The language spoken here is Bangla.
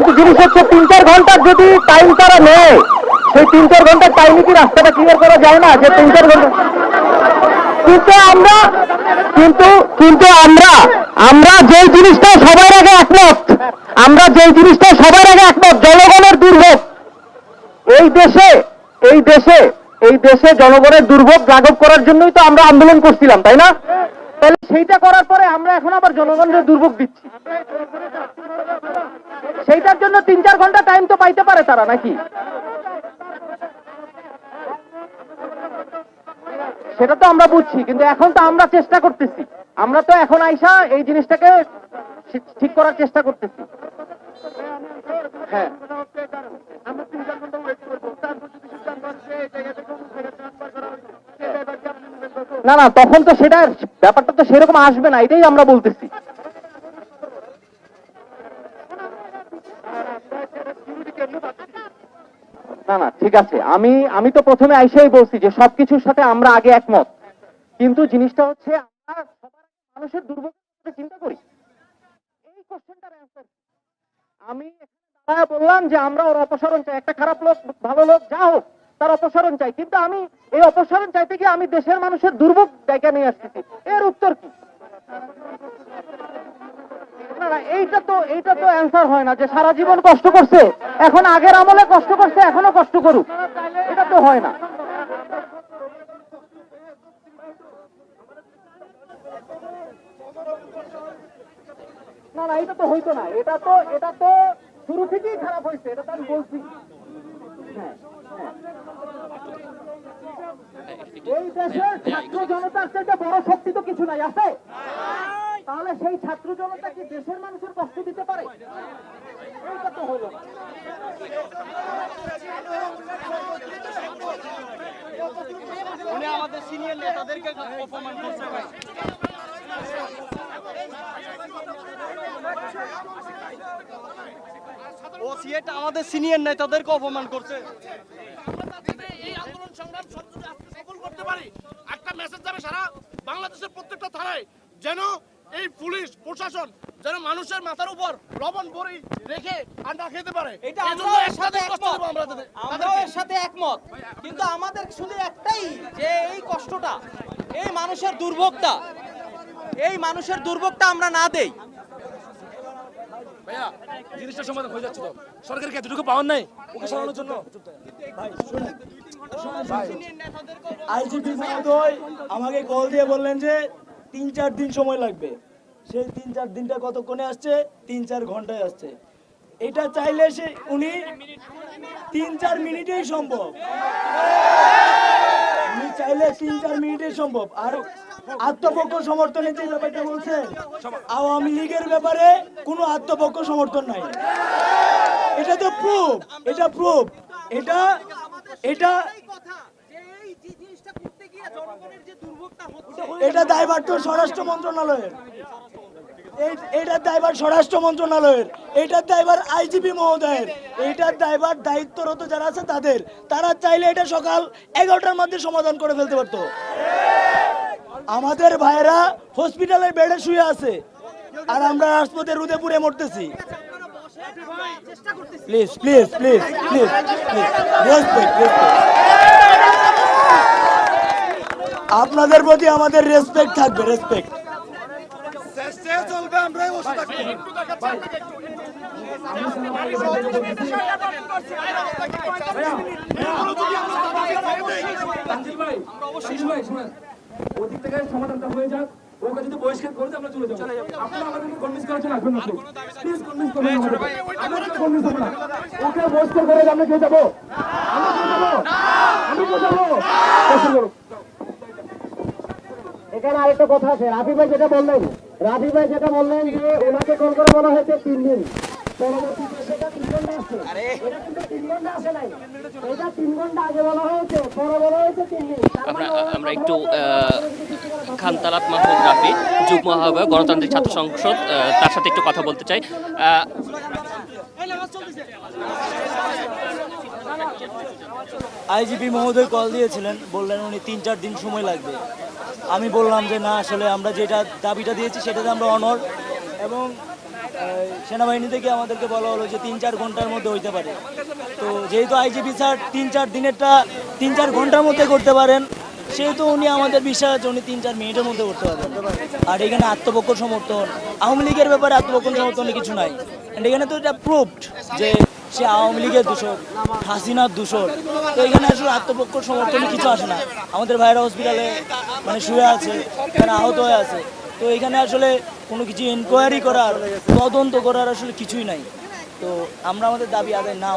কিন্তু জিনিস হচ্ছে 3-4 ঘন্টার যদি টাইম তারা নেয়, সেই 3-4 ঘন্টার টাইমে কি রাস্তাটা ক্লিয়ার করা যায় না? যে 3-4 ঘন্টা কিন্তু আমরা কিন্তু কিন্তু আমরা আমরা যে জিনিসটা সবার আগে একমত, আমরা যে জিনিসটা সবার আগে একমত, জনগণের দুর্ভোগ এই দেশে এই দেশে এই দেশে জনগণের দুর্ভোগ লাঘব করার জন্যই তো আমরা আন্দোলন করছিলাম, তাই না? তাহলে সেইটা করার পরে আমরা এখন আবার জনগণের দুর্ভোগ দিচ্ছি। সেইটার জন্য 3-4 ঘন্টা টাইম তো পাইতে পারে তারা, নাকি? সেটা তো আমরা বুঝছি, কিন্তু এখন তো আমরা চেষ্টা করতেছি, আমরা তো এখন আইসা এই জিনিসটাকে ঠিক করার চেষ্টা করতেছি। হ্যাঁ, না না, তখন তো সেটা ব্যাপারটা তো সেরকম আসবে না, এটাই আমরা বলতেছি। না না, ঠিক আছে, আমি তো প্রথমে আইসাই বলছি যে সবকিছুর সাথে আমরা আগে একমত, কিন্তু জিনিসটা হচ্ছে আমরা সবার আগে মানুষের দুর্ভোগ চিন্তা করি। এই কোশ্চেনটার অ্যান্সার আমি দাঁড়ায় বললাম যে আমরা ওর অপসারণ চাই, একটা খারাপ লোক ভালো লোক যা হোক তার অপসারণ চাই, কিন্তু আমি এই অপসারণ চাইতে গিয়ে আমি দেশের মানুষের দুর্ভোগ জায়গা নিয়ে আসতেছি, এর উত্তর কি? না না, এইটা তো অ্যান্সার হয় না যে সারা জীবন কষ্ট করছে, এখন আগের আমলে কষ্ট করছে এখনো কষ্ট করুক, এটা তো হয় না। না না, এটা তো হইতো না, এটা তো শুরু থেকেই খারাপ হয়েছে, এটা তো আমি বলছি। হ্যাঁ, এই দেশের ছাত্র জনতার চাইতে বড় শক্তি তো কিছু নাই, আছে? তাহলে সেই ছাত্র জনতা কি দেশের মানুষের কষ্ট দিতে পারে? এইটা তো হইল না। উনি আমাদের সিনিয়র নেতাদেরকে অপমান করছে। ও সিএটা আমাদের সিনিয়র নেতাদেরকে অপমান করছে। এই আন্দোলন সংগ্রাম সফল করতে পারি, একটা মেসেজ যাবে সারা বাংলাদেশের প্রত্যেকটা থানায়, যেন এই পুলিশ প্রশাসন যেন মানুষের মাথার উপর লবণ বড়ি রেখে আর না খেতে পারে। এটা আমরাও এর সাথে একমত, আমরাও এর সাথে একমত, কিন্তু আমাদের শুধু একটাই যে এই কষ্টটা, এই মানুষের দুর্ভোগটা আমরা না দেই। ভাইয়া জিনিসটা সমাধান হয়ে যাচ্ছে তো, সরকার কি এতটুকু পাওয়ার নাই ওকে সরানোর জন্য? আইজিপি মহোদয় আমাকে কল দিয়ে বললেন যে 3-4 দিন সময় লাগবে। সেই 3-4 দিনটা কতক্ষণে আসছে? 3-4 ঘন্টায় আসছে। এটা চাইলে সে উনি 3-4 মিনিটেই সম্ভব, উনি চাইলে 3-4 মিনিটেই সম্ভব। আর আত্মপক্ষ সমর্থনের যে ব্যাপারটা বলছেন, আওয়ামী লীগের ব্যাপারে কোনো আত্মপক্ষ সমর্থন নাই, এটা তো প্রুফ, এটা প্রুফ, এটা এটা এটা দায়ভার তো স্বরাষ্ট্র মন্ত্রণালয়ের, এইটার দায়ভার স্বরাষ্ট্র মন্ত্রণালয়ের, এইটার দায়ভার আইজিপি মহোদয়ের, এইটার দায়ভার দায়িত্বরত যারা আছে তাদের। তারা চাইলে এটা সকাল 11টার মধ্যে সমাধান করে ফেলতে পারতো। আমাদের ভাইয়েরা হসপিটালের বেডে শুয়ে আছে আর আমরা রাজপথে রোদে পুড়ে মরতেছি। Please please please please respect, আপনাদের প্রতি আমাদের রেসপেক্ট থাকবে, রেসপেক্ট। ওদিক থেকে সমাধানটা হয়ে যাক, ওকে যদি বহিষ্কার করে আমরা চলে যাবো। আপনারা আমাদেরকে কনভিন্স করার জন্য আসবেন না, প্লিজ কনভিন্স করবেন না, আমরা কনভিন্স হবো না। ওকে বহিষ্কার করে আমরা কে যাবো? আমি কে যাবো? এখানে আরেকটা কথা আছে, রাফি ভাই যেটা বললেন যে ওনাকে কল করে বলা হয়েছে 3 দিন, পরবর্তীতে সেটা 3 ঘন্টা আসছে। এটা কিন্তু 3 ঘন্টা আসে নাই, এটা 3 ঘন্টা আগে বলা হয়েছে, পরে বলা হয়েছে 3 দিন। আমরা একটু খান তালাত মাহমুদ রাফি, যুগ্ম আহ্বায়ক গণতান্ত্রিক ছাত্র সংসদ, তার সাথে একটু কথা বলতে চাই। আইজিপি মহোদয় কল দিয়েছিলেন, বললেন উনি 3-4 দিন সময় লাগবে। আমি বললাম যে না, আসলে আমরা যেটা দাবিটা দিয়েছি সেটাতে আমরা অনড়, এবং সেনাবাহিনী থেকে আমাদেরকে বলা হলো যে 3-4 ঘন্টার মধ্যে হইতে পারে। তো যেহেতু আইজিপি স্যার 3-4 দিনেরটা 3-4 ঘন্টার মধ্যে করতে পারেন, সেহেতু উনি আমাদের বিশ্বাস আছে উনি 3-4 মিনিটের মধ্যে করতে পারবেন। আর এখানে আত্মপক্ষ সমর্থন, আওয়ামী লীগের ব্যাপারে আত্মপক্ষ সমর্থনে কিছু নাই। And এখানে তো এটা প্রুভড যে সে আওয়ামী লীগের দূষণ, হাসিনার দূষণ। তো এখানে আসলে আত্মপক্ষ সমর্থনে কিছু আসে না। আমাদের ভাইরা হসপিটালে মানে শুয়ে আছে, এখানে আহত হয়ে আছে। তো এখানে আসলে কোনো কিছু ইনকোয়ারি করার, তদন্ত করার আসলে কিছুই নাই। তো আমরা আমাদের দাবি আদায় না